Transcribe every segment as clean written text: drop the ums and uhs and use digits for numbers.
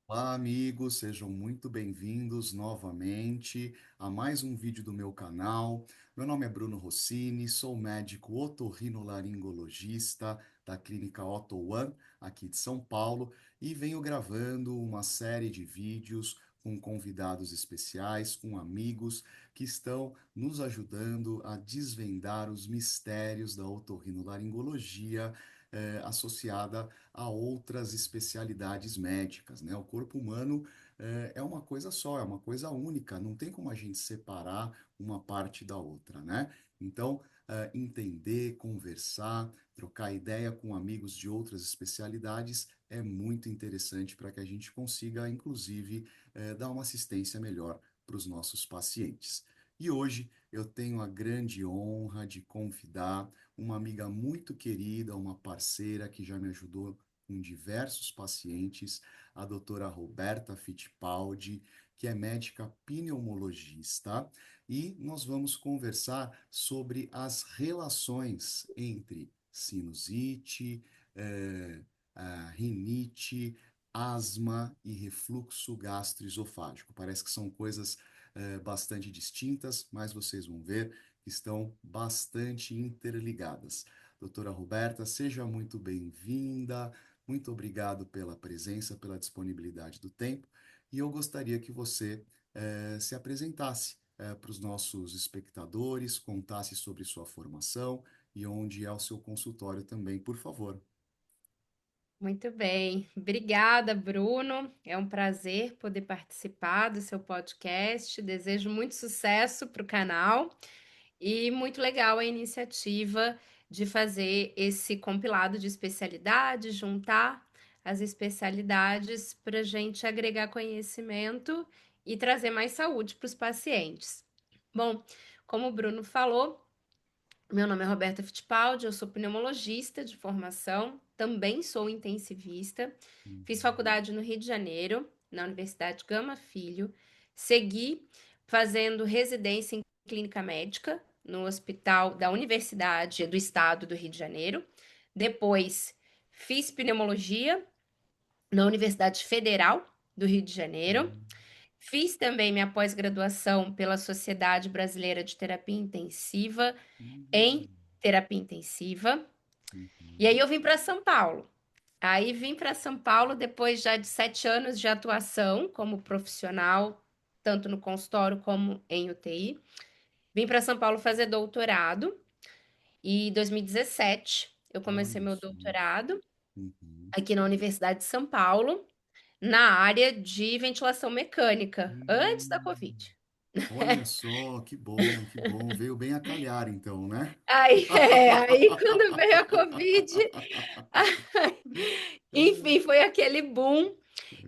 Olá, amigos, sejam muito bem-vindos novamente a mais um vídeo do meu canal. Meu nome é Bruno Rossini, sou médico otorrinolaringologista da Clínica Otto One, aqui de São Paulo, e venho gravando uma série de vídeos com convidados especiais, com amigos que estão nos ajudando a desvendar os mistérios da otorrinolaringologia, associada a outras especialidades médicas, né? O corpo humano é uma coisa só, é uma coisa única, não tem como a gente separar uma parte da outra, né? Então, entender, conversar, trocar ideia com amigos de outras especialidades é muito interessante para que a gente consiga, inclusive, dar uma assistência melhor para os nossos pacientes. E hoje eu tenho a grande honra de convidar uma amiga muito querida, uma parceira que já me ajudou com diversos pacientes, a doutora Roberta Fittipaldi, que é médica pneumologista, e nós vamos conversar sobre as relações entre sinusite, a rinite, asma e refluxo gastroesofágico. Parece que são coisas bastante distintas, mas vocês vão ver que estão bastante interligadas. Doutora Roberta, seja muito bem-vinda. Muito obrigado pela presença, pela disponibilidade do tempo. E eu gostaria que você se apresentasse para os nossos espectadores, contasse sobre sua formação e onde é o seu consultório também, por favor. Muito bem. Obrigada, Bruno. É um prazer poder participar do seu podcast. Desejo muito sucesso para o canal e muito legal a iniciativa de fazer esse compilado de especialidades, juntar as especialidades para a gente agregar conhecimento e trazer mais saúde para os pacientes. Bom, como o Bruno falou, meu nome é Roberta Fittipaldi, eu sou pneumologista de formação, também sou intensivista. Fiz Uhum, faculdade no Rio de Janeiro, na Universidade Gama Filho. Segui fazendo residência em clínica médica no Hospital da Universidade do Estado do Rio de Janeiro. Depois, fiz pneumologia na Universidade Federal do Rio de Janeiro. uhum, Fiz também minha pós-graduação pela Sociedade Brasileira de Terapia Intensiva em uhum, terapia intensiva. E aí uhum, eu vim para São Paulo. Aí vim para São Paulo depois já de 7 anos de atuação como profissional, tanto no consultório como em UTI. Vim para São Paulo fazer doutorado e em 2017 eu comecei olha meu só. doutorado Uhum. aqui na Universidade de São Paulo, na área de ventilação mecânica, antes da Hum. Covid. Olha só, que bom, que bom. Veio bem a calhar, então, né? Aí quando veio a Covid, enfim, foi aquele boom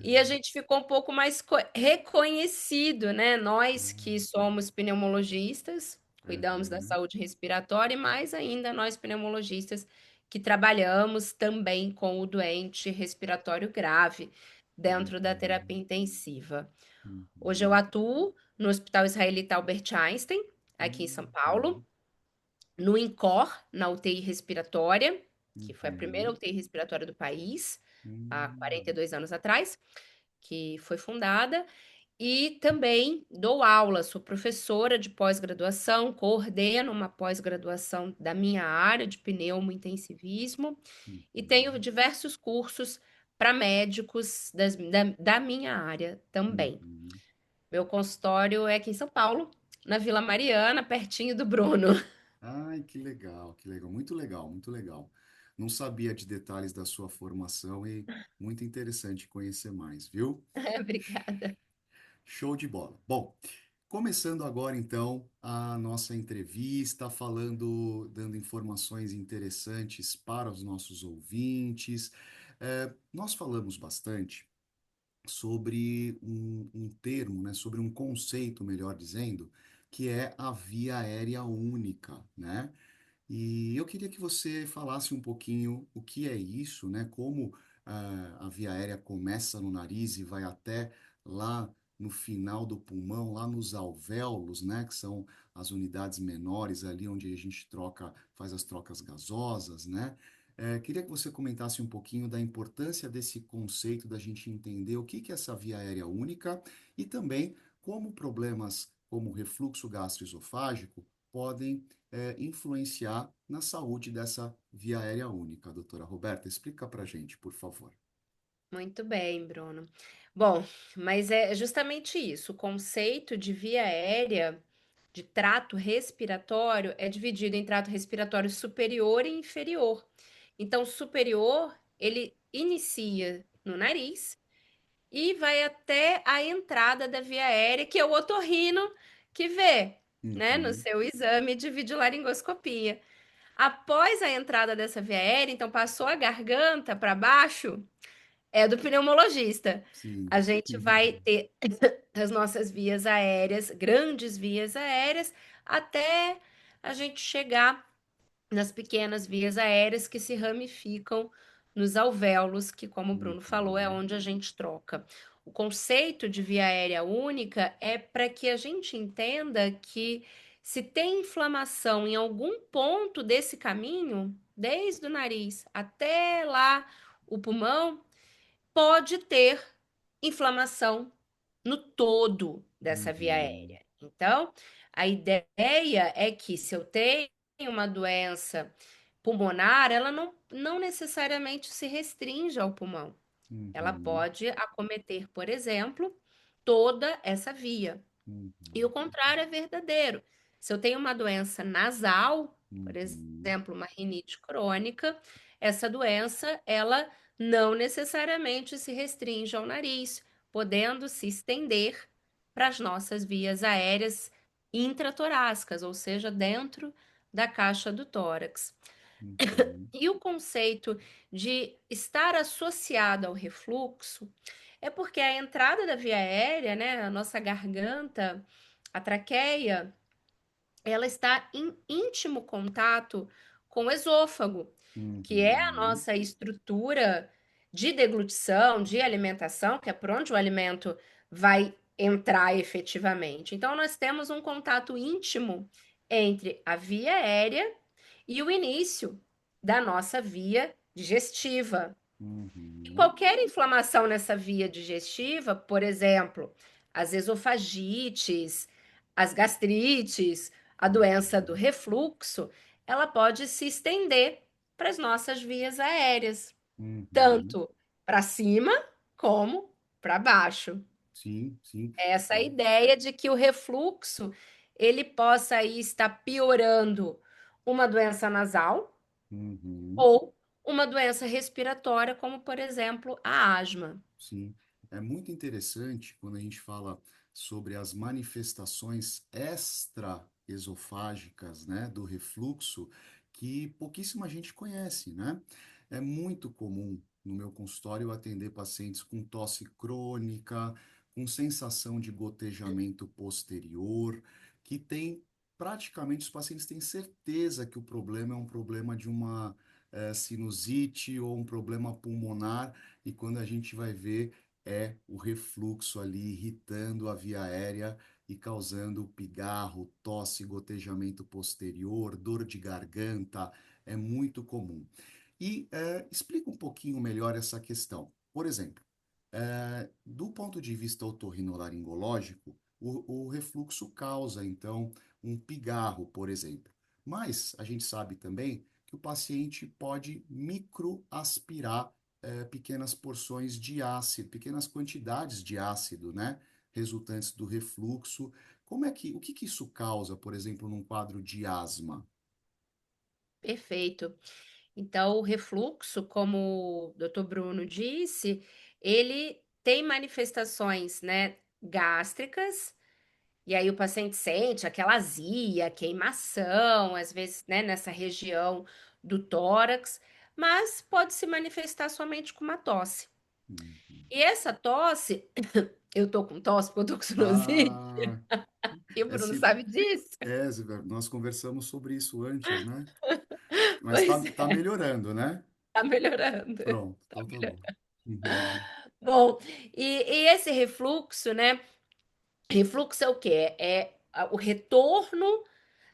e a gente ficou um pouco mais reconhecido, né? Nós que somos pneumologistas, cuidamos da Uhum, saúde respiratória, e mais ainda nós pneumologistas que trabalhamos também com o doente respiratório grave dentro da terapia uhum, intensiva. Hoje eu uhum, atuo no Hospital Israelita Albert Einstein, aqui em São Paulo, uhum, no INCOR, na UTI respiratória, que foi a primeira uhum, UTI respiratória do país, há uhum, 42 anos atrás, que foi fundada, e também dou aula, sou professora de pós-graduação, coordeno uma pós-graduação da minha área de pneumointensivismo e tenho uhum, diversos cursos para médicos da minha área também. uhum. Meu consultório é aqui em São Paulo, na Vila Mariana, pertinho do Bruno. Ai, que legal, que legal. Muito legal, muito legal. Não sabia de detalhes da sua formação e muito interessante conhecer mais, viu? Obrigada. Show de bola. Bom, começando agora então a nossa entrevista, falando, dando informações interessantes para os nossos ouvintes. Nós falamos bastante sobre um termo, né, sobre um conceito, melhor dizendo, que é a via aérea única, né? E eu queria que você falasse um pouquinho o que é isso, né? Como a via aérea começa no nariz e vai até lá no final do pulmão, lá nos alvéolos, né? Que são as unidades menores ali onde a gente troca, faz as trocas gasosas, né? Queria que você comentasse um pouquinho da importância desse conceito da gente entender o que que é essa via aérea única e também como problemas como o refluxo gastroesofágico podem, influenciar na saúde dessa via aérea única. Doutora Roberta, explica para a gente, por favor. Muito bem, Bruno. Bom, mas é justamente isso. O conceito de via aérea, de trato respiratório, é dividido em trato respiratório superior e inferior. Então, superior, ele inicia no nariz e vai até a entrada da via aérea, que é o otorrino que vê, né, no Uhum, seu exame de videolaringoscopia. Após a entrada dessa via aérea, então passou a garganta para baixo, é do pneumologista. sim. A gente vai ter as nossas vias aéreas, grandes vias aéreas, até a gente chegar nas pequenas vias aéreas que se ramificam nos alvéolos, que, como o Bruno falou, é Uhum, onde a gente troca. O conceito de via aérea única é para que a gente entenda que se tem inflamação em algum ponto desse caminho, desde o nariz até lá o pulmão, pode ter inflamação no todo dessa via uhum, aérea. Então, a ideia é que se eu tenho uma doença pulmonar, ela não necessariamente se restringe ao pulmão. Ela uhum, pode acometer, por exemplo, toda essa via. E o uhum, contrário é verdadeiro. Se eu tenho uma doença nasal, por uhum, exemplo, uma rinite crônica, essa doença, ela não necessariamente se restringe ao nariz, podendo se estender para as nossas vias aéreas intratorácicas, ou seja, dentro da caixa do tórax. uhum, E o conceito de estar associado ao refluxo é porque a entrada da via aérea, né, a nossa garganta, a traqueia, ela está em íntimo contato com o esôfago, que é a uhum, nossa estrutura de deglutição, de alimentação, que é por onde o alimento vai entrar efetivamente. Então, nós temos um contato íntimo entre a via aérea e o início da nossa via digestiva. E uhum, qualquer inflamação nessa via digestiva, por exemplo, as esofagites, as gastrites, a doença do uhum, refluxo, ela pode se estender para as nossas vias aéreas, uhum. tanto para cima como para baixo. Sim, sim. Essa é a É, ideia de que o refluxo ele possa aí estar piorando uma doença nasal uhum. ou uma doença respiratória, como por exemplo a asma. Sim, é muito interessante quando a gente fala sobre as manifestações extraesofágicas, né, do refluxo, que pouquíssima gente conhece, né? É muito comum no meu consultório eu atender pacientes com tosse crônica, com sensação de gotejamento posterior, que tem praticamente os pacientes têm certeza que o problema é um problema de uma sinusite ou um problema pulmonar e quando a gente vai ver é o refluxo ali irritando a via aérea e causando pigarro, tosse, gotejamento posterior, dor de garganta, é muito comum. E explica um pouquinho melhor essa questão. Por exemplo, do ponto de vista otorrinolaringológico, o refluxo causa, então, um pigarro, por exemplo. Mas a gente sabe também que o paciente pode microaspirar pequenas porções de ácido, pequenas quantidades de ácido, né? Resultantes do refluxo. O que que isso causa, por exemplo, num quadro de asma? Perfeito. Então, o refluxo, como o doutor Bruno disse, ele tem manifestações, né, gástricas, e aí o paciente sente aquela azia, queimação, às vezes, né, nessa região do tórax, mas pode se manifestar somente com uma tosse. Uhum. E essa tosse, eu tô com tosse porque eu tô com sinusite, Ah, e o é, Bruno se, sabe disso. nós conversamos sobre isso antes, né? Mas Pois tá é, melhorando, né? tá melhorando. Pronto, Tá então tá bom. melhorando. Uhum, Bom, e esse refluxo, né? Refluxo é o quê? O retorno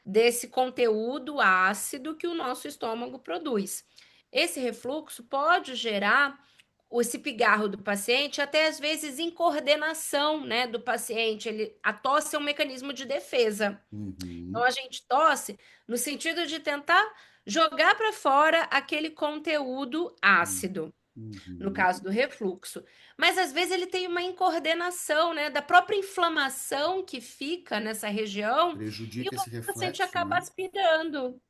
desse conteúdo ácido que o nosso estômago produz. esse refluxo pode gerar esse pigarro do paciente, até às vezes em coordenação, né, do paciente. A tosse é um mecanismo de defesa. Então Uhum, a gente tosse no sentido de tentar jogar para fora aquele conteúdo uhum, ácido, no uhum. caso do refluxo. Mas às vezes ele tem uma incoordenação, né, da própria inflamação que fica nessa região e o Prejudica esse paciente reflexo, acaba né? aspirando.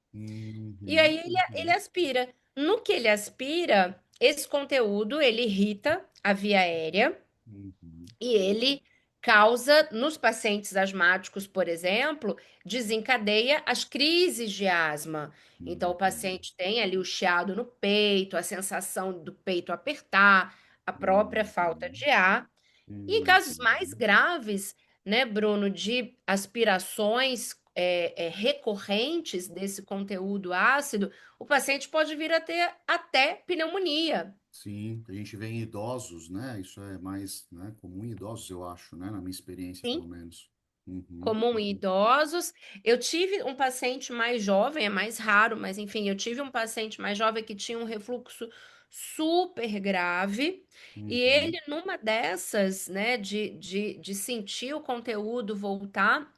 E Uhum, aí ele uhum, aspira. No que ele aspira, esse conteúdo ele irrita a via aérea uhum, e ele causa, nos pacientes asmáticos, por exemplo, desencadeia as crises de asma. Então, o uhum, paciente tem ali o chiado no peito, a sensação do peito apertar, a própria falta uhum, de ar. E em casos mais uhum. graves, né, Bruno, de aspirações recorrentes desse conteúdo ácido, o paciente pode vir a ter até pneumonia. Sim, a gente vê em idosos, né? Isso é mais, né, comum em idosos, eu acho, né? Na minha experiência, Sim, pelo menos. Uhum, comum em uhum, idosos. Eu tive um paciente mais jovem, é mais raro, mas enfim, eu tive um paciente mais jovem que tinha um refluxo super grave, e uhum. ele, numa dessas, né, de sentir o conteúdo voltar,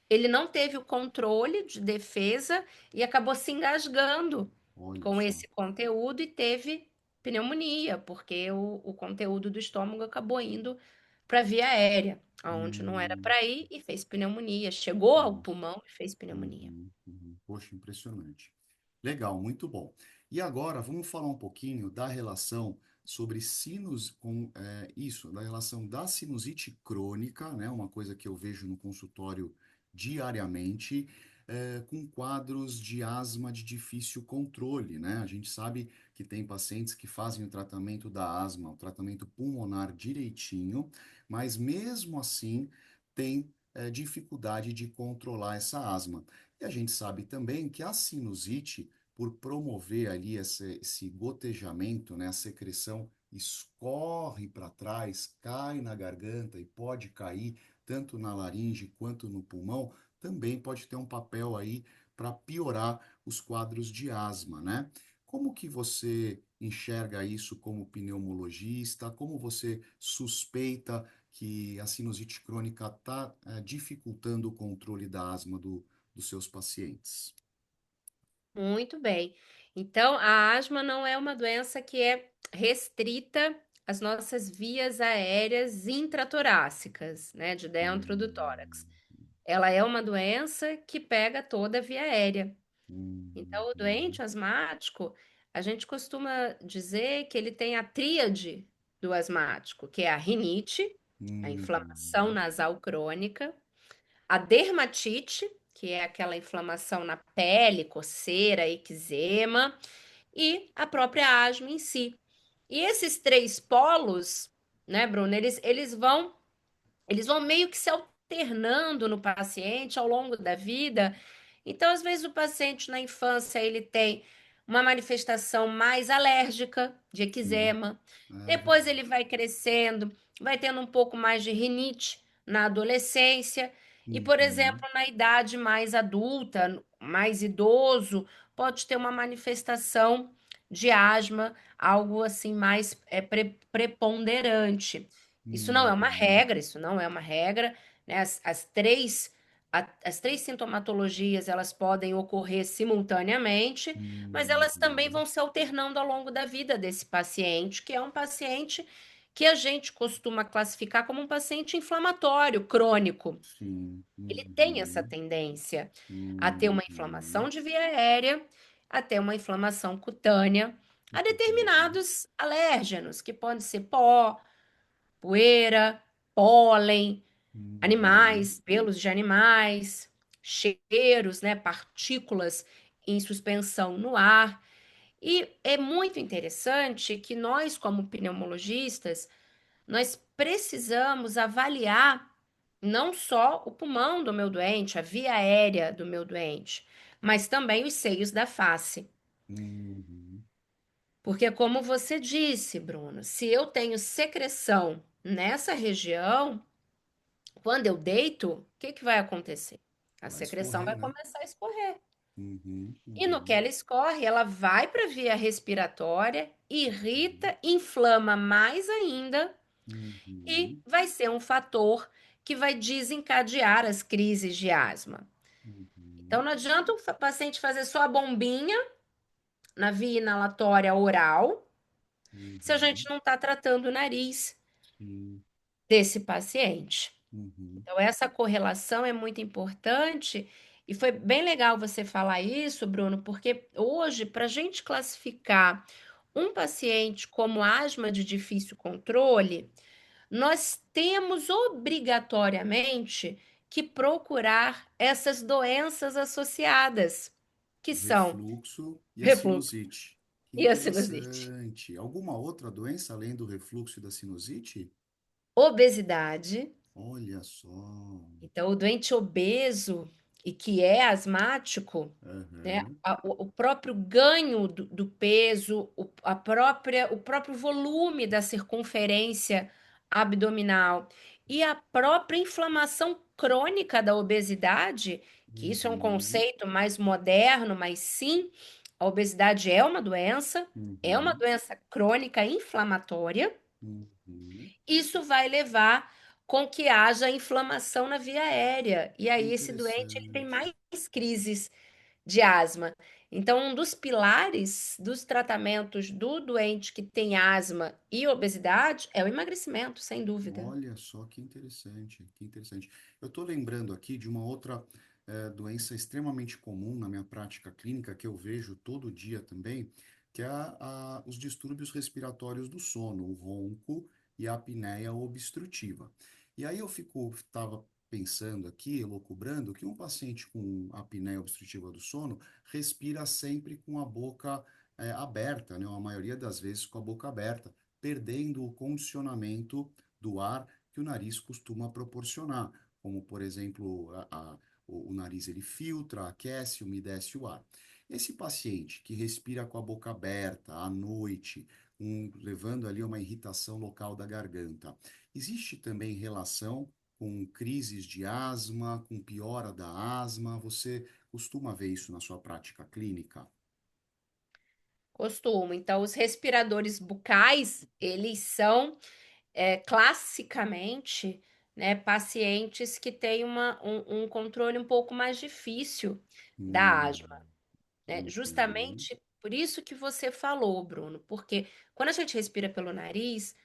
ele não teve o controle de defesa e acabou se engasgando Olha com só. esse conteúdo e teve pneumonia, porque o conteúdo do estômago acabou indo para a via aérea, aonde não era Hum, para ir, e fez pneumonia. Chegou ao nossa. pulmão e fez pneumonia. Uhum, uhum. Poxa, impressionante. Legal, muito bom. E agora vamos falar um pouquinho da relação sobre isso, da relação da sinusite crônica, né? Uma coisa que eu vejo no consultório diariamente, com quadros de asma de difícil controle, né? A gente sabe que tem pacientes que fazem o tratamento da asma, o tratamento pulmonar direitinho, mas mesmo assim tem dificuldade de controlar essa asma. E a gente sabe também que a sinusite, por promover ali esse gotejamento, né, a secreção escorre para trás, cai na garganta e pode cair tanto na laringe quanto no pulmão, também pode ter um papel aí para piorar os quadros de asma, né? Como que você enxerga isso como pneumologista? Como você suspeita que a sinusite crônica está dificultando o controle da asma dos seus pacientes? Muito bem. Então, a asma não é uma doença que é restrita às nossas vias aéreas intratorácicas, né, de dentro do tórax. Hum, Ela é uma doença que pega toda a via aérea. Então, o hum, doente asmático, a gente costuma dizer que ele tem a tríade do asmático, que é a rinite, a inflamação hum, nasal crônica, a dermatite, que é aquela inflamação na pele, coceira, eczema, e a própria asma em si. E esses três polos, né, Bruno, eles vão meio que se alternando no paciente ao longo da vida. Então, às vezes, o paciente na infância ele tem uma manifestação mais alérgica de sim, eczema. é Depois verdade. ele vai crescendo, vai tendo um pouco mais de rinite na adolescência. E, por Uhum, exemplo, na idade mais adulta, mais idoso, pode ter uma manifestação de asma, algo assim mais preponderante. Isso não é uma uhum, regra, isso não é uma regra, né? As três sintomatologias elas podem ocorrer simultaneamente, mas elas também uhum, vão se alternando ao longo da vida desse paciente, que é um paciente que a gente costuma classificar como um paciente inflamatório crônico. sim, Ele tem essa uhum, tendência a ter uma inflamação uhum, de via aérea, a ter uma inflamação cutânea, a uhum, determinados alérgenos, que podem ser pó, poeira, pólen, uhum, animais, pelos de animais, cheiros, né, partículas em suspensão no ar. E é muito interessante que nós, como pneumologistas, nós precisamos avaliar não só o pulmão do meu doente, a via aérea do meu doente, mas também os seios da face. uhum. Porque, como você disse, Bruno, se eu tenho secreção nessa região, quando eu deito, o que que vai acontecer? A Vai secreção escorrer, vai né? começar a escorrer. Uhum, E no que uhum, ela escorre, ela vai para a via respiratória, uhum, irrita, inflama mais ainda e uhum, vai ser um fator que vai desencadear as crises de asma. Então, uhum, não adianta o paciente fazer só a bombinha na via inalatória oral se a gente uhum, não está tratando o nariz sim, desse paciente. uhum, Então, essa correlação é muito importante e foi bem legal você falar isso, Bruno, porque hoje, para a gente classificar um paciente como asma de difícil controle, nós temos obrigatoriamente que procurar essas doenças associadas, que o são refluxo e a refluxo sinusite. Que e a sinusite, interessante. Alguma outra doença além do refluxo e da sinusite? obesidade. Olha só. Então, o doente obeso e que é asmático, né, Aham, o próprio ganho do peso, o próprio volume da circunferência abdominal e a própria inflamação crônica da obesidade, que isso é um uhum, conceito mais moderno, mas sim, a obesidade é uma uhum, doença crônica inflamatória. uhum. Isso vai levar com que haja inflamação na via aérea. E Que aí esse doente ele tem interessante. mais crises de asma. Então, um dos pilares dos tratamentos do doente que tem asma e obesidade é o emagrecimento, sem dúvida. Olha só que interessante, que interessante. Eu estou lembrando aqui de uma outra doença extremamente comum na minha prática clínica, que eu vejo todo dia também, que é os distúrbios respiratórios do sono, o ronco e a apneia obstrutiva. E aí estava pensando aqui, elucubrando, que um paciente com apneia obstrutiva do sono respira sempre com a boca aberta, né? A maioria das vezes com a boca aberta, perdendo o condicionamento do ar que o nariz costuma proporcionar, como por exemplo o nariz ele filtra, aquece, umedece o ar. Esse paciente que respira com a boca aberta à noite, levando ali a uma irritação local da garganta, existe também relação com crises de asma, com piora da asma? Você costuma ver isso na sua prática clínica? Costumo. Então, os respiradores bucais, eles são classicamente, né, pacientes que têm um controle um pouco mais difícil da Hum, asma, né? uhum, Justamente por isso que você falou, Bruno, porque quando a gente respira pelo nariz,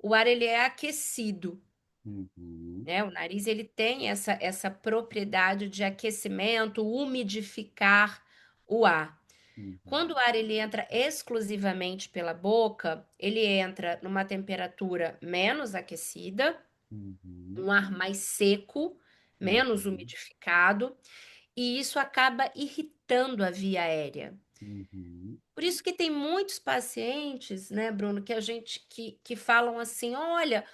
o ar ele é aquecido, uhum, né? O nariz ele tem essa propriedade de aquecimento, umidificar o ar. Quando o uhum, ar ele entra exclusivamente pela boca, ele entra numa temperatura menos aquecida, uhum, um ar mais seco, menos uhum, umidificado, e isso acaba irritando a via aérea. uhum. Por isso que tem muitos pacientes, né, Bruno, que a gente que falam assim: olha,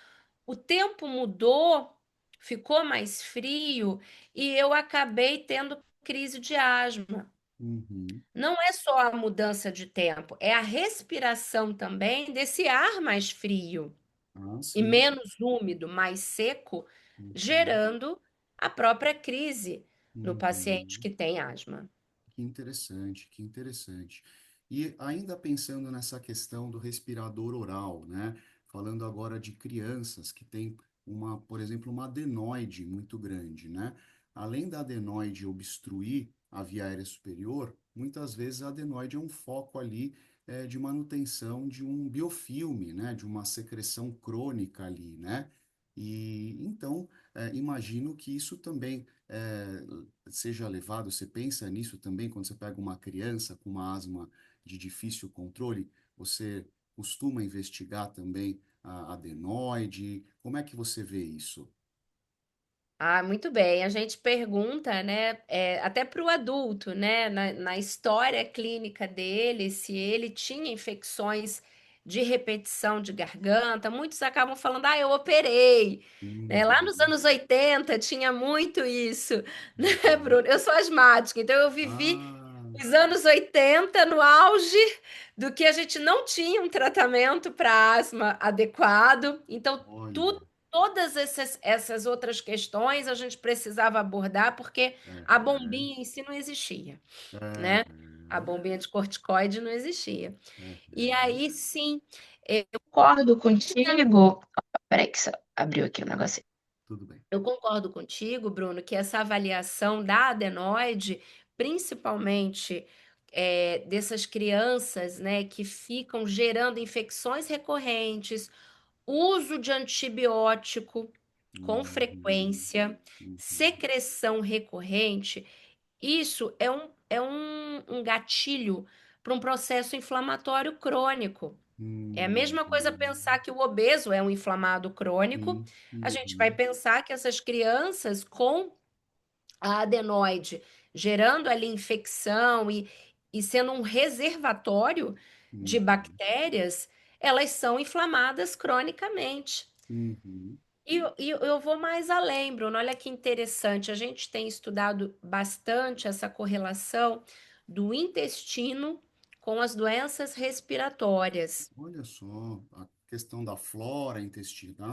o tempo mudou, ficou mais frio e eu acabei tendo crise de asma. Uhum. Não é só a mudança de tempo, é a respiração também desse ar mais frio Ah, e sim. menos úmido, mais seco, Uhum. gerando a própria crise no paciente Uhum. que tem asma. Que interessante, que interessante. E ainda pensando nessa questão do respirador oral, né? Falando agora de crianças que têm por exemplo, uma adenoide muito grande, né? Além da adenoide obstruir a via aérea superior, muitas vezes a adenoide é um foco ali de manutenção de um biofilme, né? De uma secreção crônica ali, né? E então, imagino que isso também seja levado, você pensa nisso também quando você pega uma criança com uma asma de difícil controle, você costuma investigar também a adenoide? Como é que você vê isso? Ah, muito bem. A gente pergunta, né, até para o adulto, né, na história clínica dele, se ele tinha infecções de repetição de garganta. Muitos acabam falando, eu operei. Né? Lá nos Uhum, anos 80 tinha muito isso, né, uhum. Bruno? Eu sou asmática, então eu vivi Ah, os anos 80 no auge do que a gente não tinha um tratamento para asma adequado. Então, olha. todas essas outras questões a gente precisava abordar, porque a Aham, bombinha em si não existia, né? A aham, bombinha de corticoide não existia. E aham. aí, sim, eu concordo contigo. Peraí, que só abriu aqui o negócio. Tudo bem. Eu concordo contigo, Bruno, que essa avaliação da adenoide, principalmente dessas crianças, né, que ficam gerando infecções recorrentes, uso de antibiótico com Uhum, frequência, uhum, secreção recorrente, isso é um gatilho para um processo inflamatório crônico. É a mesma coisa uhum, pensar que o obeso é um inflamado crônico. uhum, A gente vai uhum, pensar que essas crianças com a adenoide gerando ali infecção e sendo um reservatório de uhum, bactérias, elas são inflamadas cronicamente. uhum. E eu vou mais além, Bruno. Olha que interessante. A gente tem estudado bastante essa correlação do intestino com as doenças respiratórias. Olha só, a questão da flora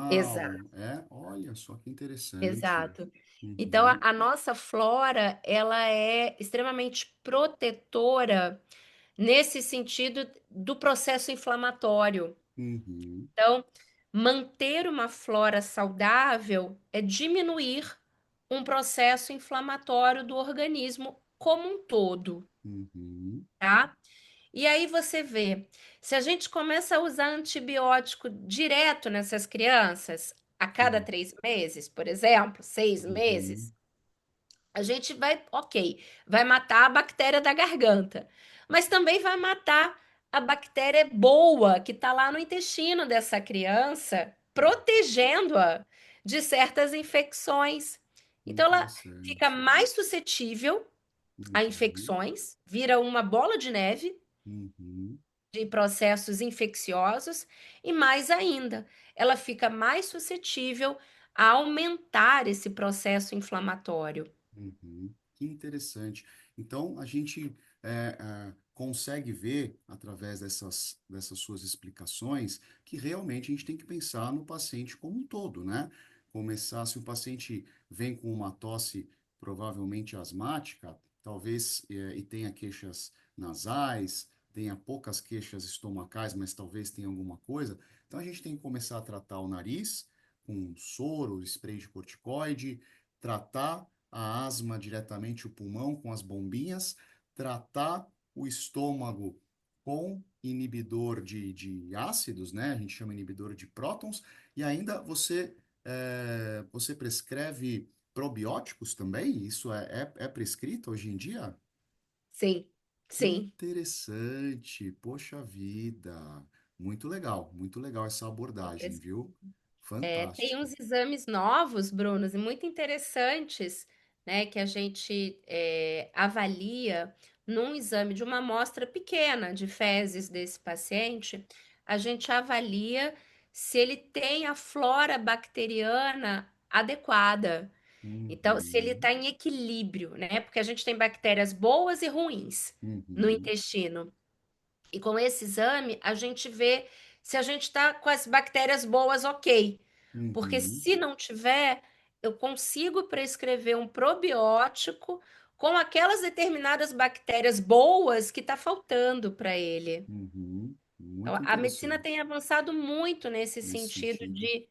Exato, intestinal, olha só que interessante. exato. Então, a, Uhum, a nossa flora, ela é extremamente protetora nesse sentido do processo inflamatório. uhum, Então, manter uma flora saudável é diminuir um processo inflamatório do organismo como um todo, uhum, tá? E aí você vê, se a gente começa a usar antibiótico direto nessas crianças, a cada sim, 3 meses, por exemplo, 6 meses, uhum, a gente vai, ok, vai matar a bactéria da garganta, mas também vai matar a bactéria boa que está lá no intestino dessa criança, protegendo-a de certas infecções. Então, ela fica interessante. mais suscetível a Uhum, infecções, vira uma bola de neve uhum, de processos infecciosos e mais ainda, ela fica mais suscetível a aumentar esse processo inflamatório. uhum. Que interessante. Então, a gente consegue ver, através dessas suas explicações, que realmente a gente tem que pensar no paciente como um todo, né? Começar, se o paciente vem com uma tosse provavelmente asmática, talvez, e tenha queixas nasais, tenha poucas queixas estomacais, mas talvez tenha alguma coisa, então a gente tem que começar a tratar o nariz com soro, spray de corticoide, tratar a asma diretamente o pulmão com as bombinhas, tratar o estômago com inibidor de ácidos, né? A gente chama inibidor de prótons, e ainda você prescreve probióticos também? Isso é prescrito hoje em dia? Sim, Que sim. interessante! Poxa vida! Muito legal essa abordagem, viu? Tem uns Fantástico. exames novos, Brunos, e muito interessantes, né, que a gente avalia num exame de uma amostra pequena de fezes desse paciente, a gente avalia se ele tem a flora bacteriana adequada. Então, se ele Uhum, está em equilíbrio, né? Porque a gente tem bactérias boas e ruins no uhum, intestino. E com esse exame, a gente vê se a gente está com as bactérias boas, ok. Porque uhum, se não tiver, eu consigo prescrever um probiótico com aquelas determinadas bactérias boas que está faltando para ele. uhum. Então, Muito a medicina interessante tem avançado muito nesse nesse sentido sentido. de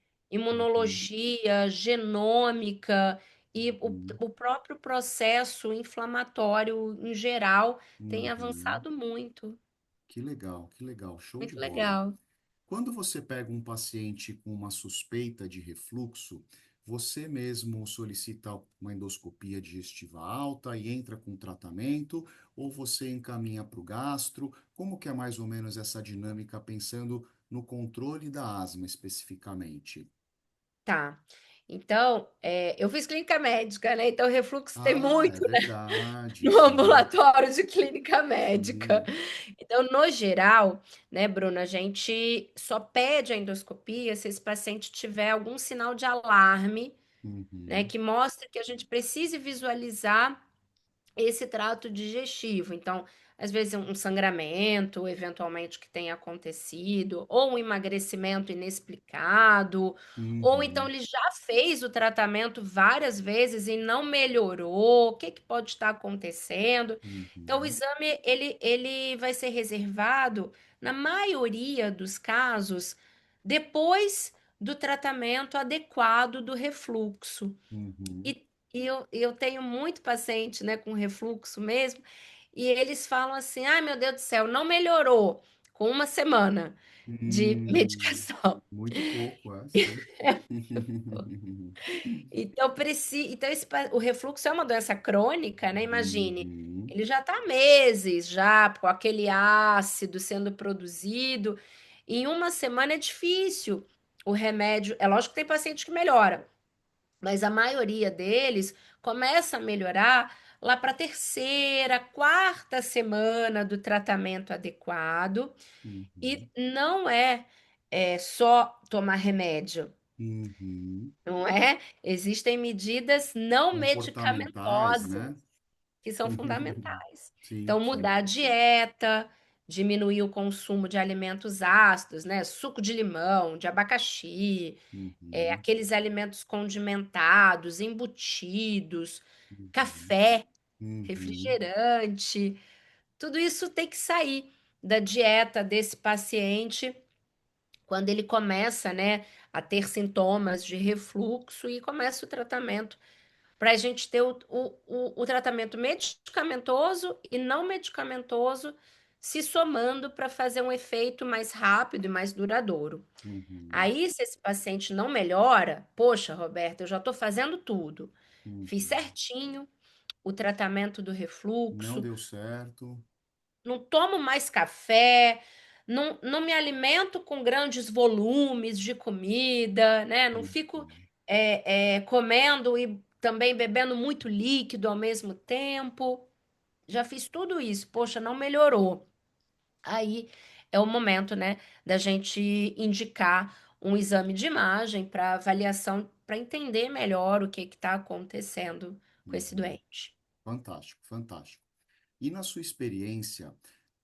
Uhum, imunologia, genômica e o, uhum, o próprio processo inflamatório em geral tem uhum. avançado muito. Que legal, show de Muito bola. legal. Quando você pega um paciente com uma suspeita de refluxo, você mesmo solicita uma endoscopia digestiva alta e entra com tratamento, ou você encaminha para o gastro? Como que é mais ou menos essa dinâmica pensando no controle da asma especificamente? Tá. Então, eu fiz clínica médica, né? Então, refluxo tem Ah, é muito verdade, no sim, ambulatório de clínica médica. sim. Então, no geral, né, Bruna, a gente só pede a endoscopia se esse paciente tiver algum sinal de alarme, né, Uhum, que mostre que a gente precise visualizar esse trato digestivo. Então, às vezes um sangramento, eventualmente, que tenha acontecido, ou um emagrecimento inexplicado, ou então Uhum. ele já fez o tratamento várias vezes e não melhorou. O que que pode estar acontecendo? Então, o Uhum. exame ele vai ser reservado, na maioria dos casos, depois do tratamento adequado do refluxo. Uhum. E eu tenho muito paciente, né, com refluxo mesmo, e eles falam assim: ai meu Deus do céu, não melhorou com uma semana de Hum, medicação. muito pouco, é, sim. O refluxo é uma doença crônica, né? Imagine, Uhum. ele já está há meses já com aquele ácido sendo produzido. Em uma semana é difícil. O remédio, é lógico que tem paciente que melhora, mas a maioria deles começa a melhorar lá para a terceira, quarta semana do tratamento adequado. E Uhum. não é só tomar remédio, Uhum. não é? Existem medidas não Comportamentais, medicamentosas né? que são fundamentais. Sim, Então, sim. mudar a dieta, diminuir o consumo de alimentos ácidos, né? Suco de limão, de abacaxi, Uhum. aqueles alimentos condimentados, embutidos, Uhum. café, Uhum. refrigerante, tudo isso tem que sair da dieta desse paciente quando ele começa, né, a ter sintomas de refluxo e começa o tratamento para a gente ter o tratamento medicamentoso e não medicamentoso se somando para fazer um efeito mais rápido e mais duradouro. Uhum. Aí, se esse paciente não melhora, poxa, Roberta, eu já estou fazendo tudo. Fiz Uhum. certinho o tratamento do Não refluxo, deu certo. não tomo mais café, não me alimento com grandes volumes de comida, né? Não fico Uhum. comendo e também bebendo muito líquido ao mesmo tempo. Já fiz tudo isso, poxa, não melhorou. Aí é o momento, né, da gente indicar um exame de imagem para avaliação, para entender melhor o que está acontecendo com esse Uhum. doente. Fantástico, fantástico. E na sua experiência,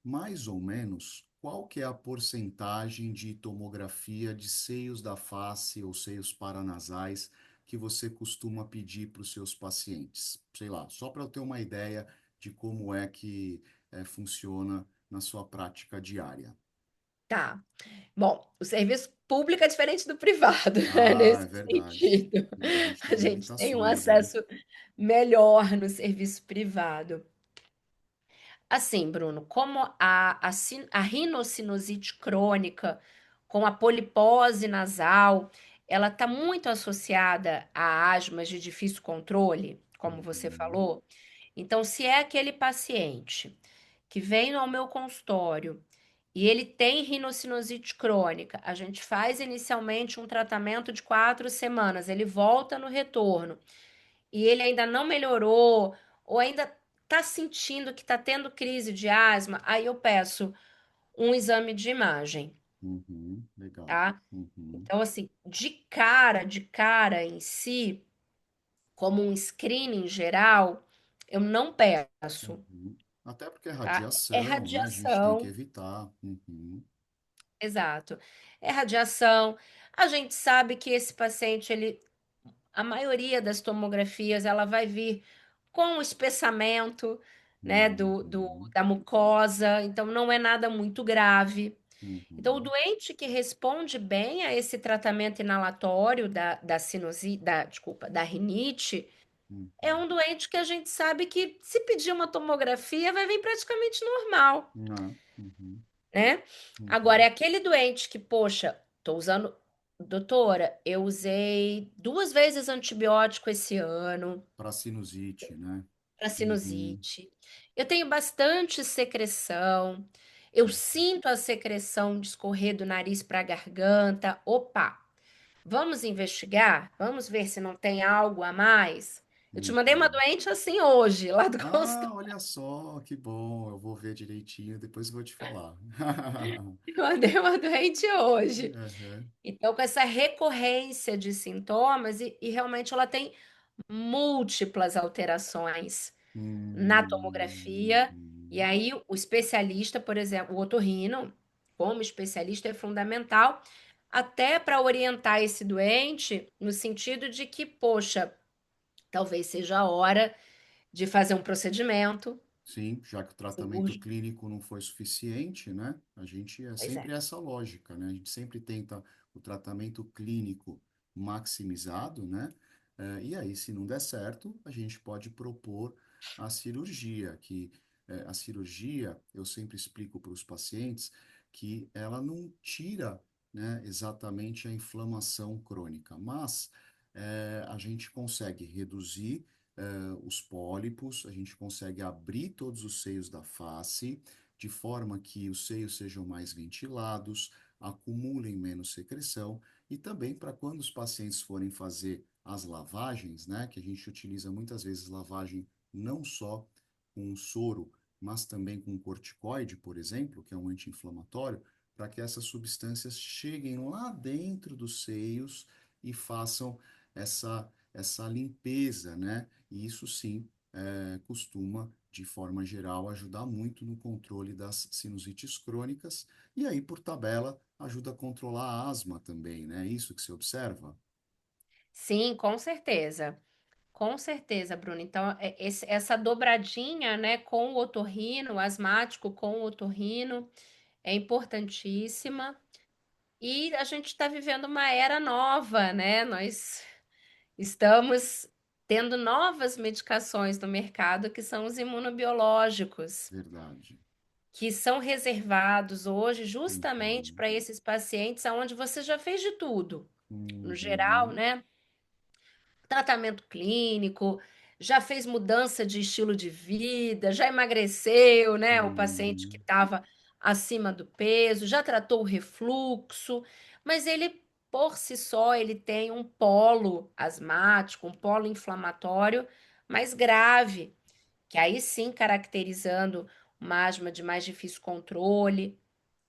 mais ou menos, qual que é a porcentagem de tomografia de seios da face ou seios paranasais que você costuma pedir para os seus pacientes? Sei lá, só para eu ter uma ideia de como é que funciona na sua prática diária. Tá. Bom, o serviço público é diferente do privado, né, Ah, é nesse verdade. sentido. A gente A tem gente tem um limitações, né? acesso melhor no serviço privado. Assim, Bruno, como a rinocinusite crônica com a polipose nasal, ela está muito associada a asmas de difícil controle, como você Uhum, falou. Então, se é aquele paciente que vem ao meu consultório e ele tem rinocinusite crônica, a gente faz inicialmente um tratamento de 4 semanas, ele volta no retorno e ele ainda não melhorou, ou ainda está sentindo que está tendo crise de asma, aí eu peço um exame de imagem, uhum, legal. tá? Uhum, Então, assim, de cara em si, como um screening geral, eu não peço, uhum. Até porque é tá? É radiação, né? A gente tem que radiação, evitar. Uhum, exato. É radiação. A gente sabe que esse paciente, a maioria das tomografias, ela vai vir com o espessamento, né, uhum, da mucosa, então não é nada muito grave. Então, o uhum, doente que responde bem a esse tratamento inalatório desculpa, da rinite, é uhum. um doente que a gente sabe que, se pedir uma tomografia, vai vir praticamente normal, Ah, uhum, né? Agora, uhum. é aquele doente que, poxa, tô usando. Doutora, eu usei 2 vezes antibiótico esse ano Para sinusite, né? para Uhum, sinusite. Eu tenho bastante secreção. Eu sinto a secreção de escorrer do nariz para a garganta. Opa, vamos investigar? Vamos ver se não tem algo a mais? Eu te mandei uma uhum. doente assim hoje, lá do Ah, consultório. olha só, que bom. Eu vou ver direitinho, depois eu vou te falar. Eu mandei uma doente hoje. Uhum. Então, com essa recorrência de sintomas, e realmente ela tem múltiplas alterações na Uhum. tomografia E aí, o especialista, por exemplo, o otorrino, como especialista, é fundamental até para orientar esse doente no sentido de que, poxa, talvez seja a hora de fazer um procedimento Sim, já que o tratamento cirúrgico. clínico não foi suficiente, né? A gente é Pois é. sempre essa lógica, né? A gente sempre tenta o tratamento clínico maximizado, né? E aí, se não der certo, a gente pode propor a cirurgia, que a cirurgia, eu sempre explico para os pacientes que ela não tira, né, exatamente a inflamação crônica, mas a gente consegue reduzir os pólipos, a gente consegue abrir todos os seios da face, de forma que os seios sejam mais ventilados, acumulem menos secreção, e também para quando os pacientes forem fazer as lavagens, né, que a gente utiliza muitas vezes lavagem não só com soro, mas também com corticoide, por exemplo, que é um anti-inflamatório, para que essas substâncias cheguem lá dentro dos seios e façam essa limpeza, né? E isso sim costuma, de forma geral, ajudar muito no controle das sinusites crônicas e aí, por tabela, ajuda a controlar a asma também, né? É isso que se observa? Sim, com certeza. Com certeza, Bruno. Então, essa dobradinha, né, com o otorrino, o asmático com o otorrino, é importantíssima. E a gente está vivendo uma era nova, né? Nós estamos tendo novas medicações no mercado que são os imunobiológicos, Verdade. que são reservados hoje justamente Uhum. para esses pacientes aonde você já fez de tudo. No geral, Uhum. né? Tratamento clínico, já fez mudança de estilo de vida, já emagreceu, né? O paciente que Uhum. estava acima do peso, já tratou o refluxo, mas ele, por si só, ele tem um polo asmático, um polo inflamatório mais grave, que aí sim caracterizando uma asma de mais difícil controle,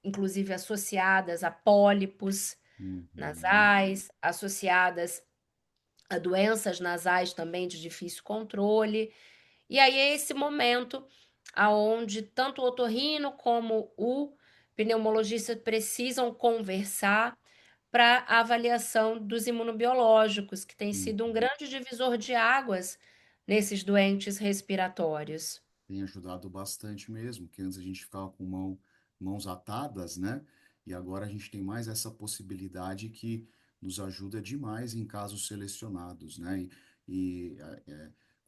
inclusive associadas a pólipos Uhum. nasais, associadas a doenças nasais também de difícil controle. E aí é esse momento aonde tanto o otorrino como o pneumologista precisam conversar para a avaliação dos imunobiológicos, que tem sido um Uhum. grande divisor de águas nesses doentes respiratórios. Tem ajudado bastante mesmo, que antes a gente ficava com mãos atadas, né? E agora a gente tem mais essa possibilidade que nos ajuda demais em casos selecionados, né?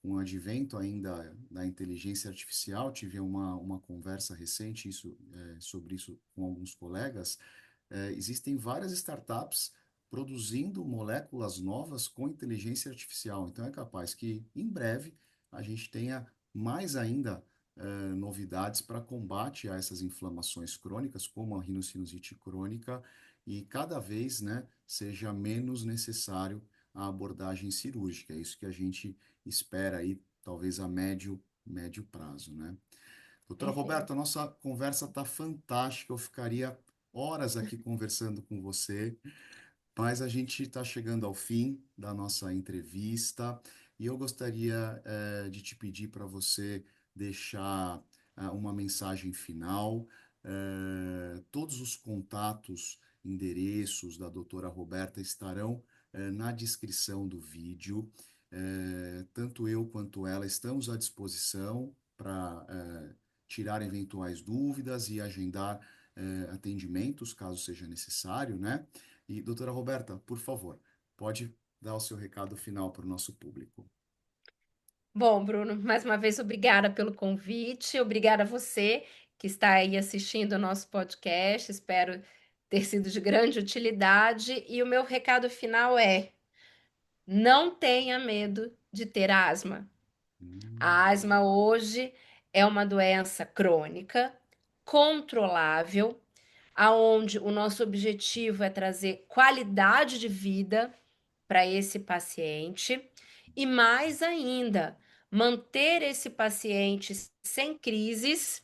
Com o advento ainda da inteligência artificial, tive uma conversa recente sobre isso com alguns colegas. Existem várias startups produzindo moléculas novas com inteligência artificial. Então é capaz que em breve a gente tenha mais ainda novidades para combate a essas inflamações crônicas, como a rinocinusite crônica, e cada vez, né, seja menos necessário a abordagem cirúrgica. É isso que a gente espera aí, talvez a médio prazo, né? Doutora Perfeito. Roberta, a nossa conversa está fantástica. Eu ficaria horas aqui conversando com você, mas a gente está chegando ao fim da nossa entrevista e eu gostaria de te pedir para você deixar uma mensagem final. Todos os contatos, endereços da doutora Roberta estarão na descrição do vídeo. Tanto eu quanto ela estamos à disposição para tirar eventuais dúvidas e agendar atendimentos, caso seja necessário, né? E, doutora Roberta, por favor, pode dar o seu recado final para o nosso público. Bom, Bruno, mais uma vez, obrigada pelo convite, obrigada a você que está aí assistindo o nosso podcast. Espero ter sido de grande utilidade. E o meu recado final é: não tenha medo de ter asma. A Hum, asma hoje é uma doença crônica, controlável, aonde o nosso objetivo é trazer qualidade de vida para esse paciente e mais ainda, manter esse paciente sem crises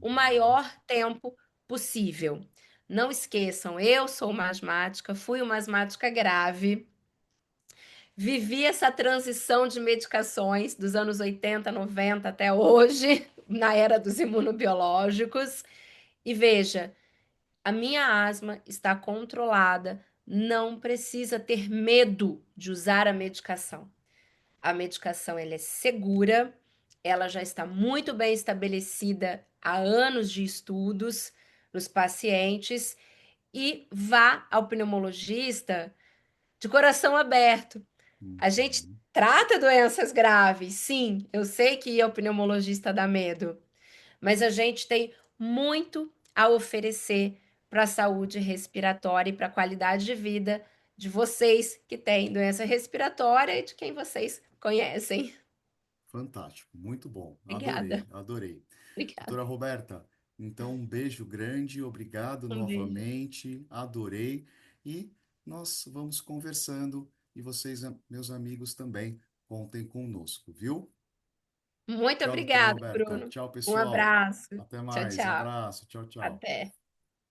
o uhum. maior tempo possível. Não esqueçam, eu sou uma asmática, fui uma asmática grave. Vivi essa transição de medicações dos anos 80, 90 até hoje. na era dos imunobiológicos. E veja, a minha asma está controlada, não precisa ter medo de usar a medicação. A medicação ela é segura, ela já está muito bem estabelecida há anos de estudos nos pacientes e vá ao pneumologista de coração aberto. A gente Uhum. trata doenças graves, sim, eu sei que ir ao pneumologista dá medo, mas a gente tem muito a oferecer para a saúde respiratória e para a qualidade de vida de vocês que têm doença respiratória e de quem vocês conhecem. Fantástico, muito bom. Obrigada, Adorei, adorei. obrigada. Doutora Roberta, então um beijo grande, obrigado Um beijo. novamente, adorei. E nós vamos conversando e vocês, meus amigos, também contem conosco, viu? Muito Tchau, doutora obrigada, Roberta. Bruno. Tchau, Um pessoal. abraço. Até Tchau, mais. tchau. Abraço. Tchau, tchau. Até.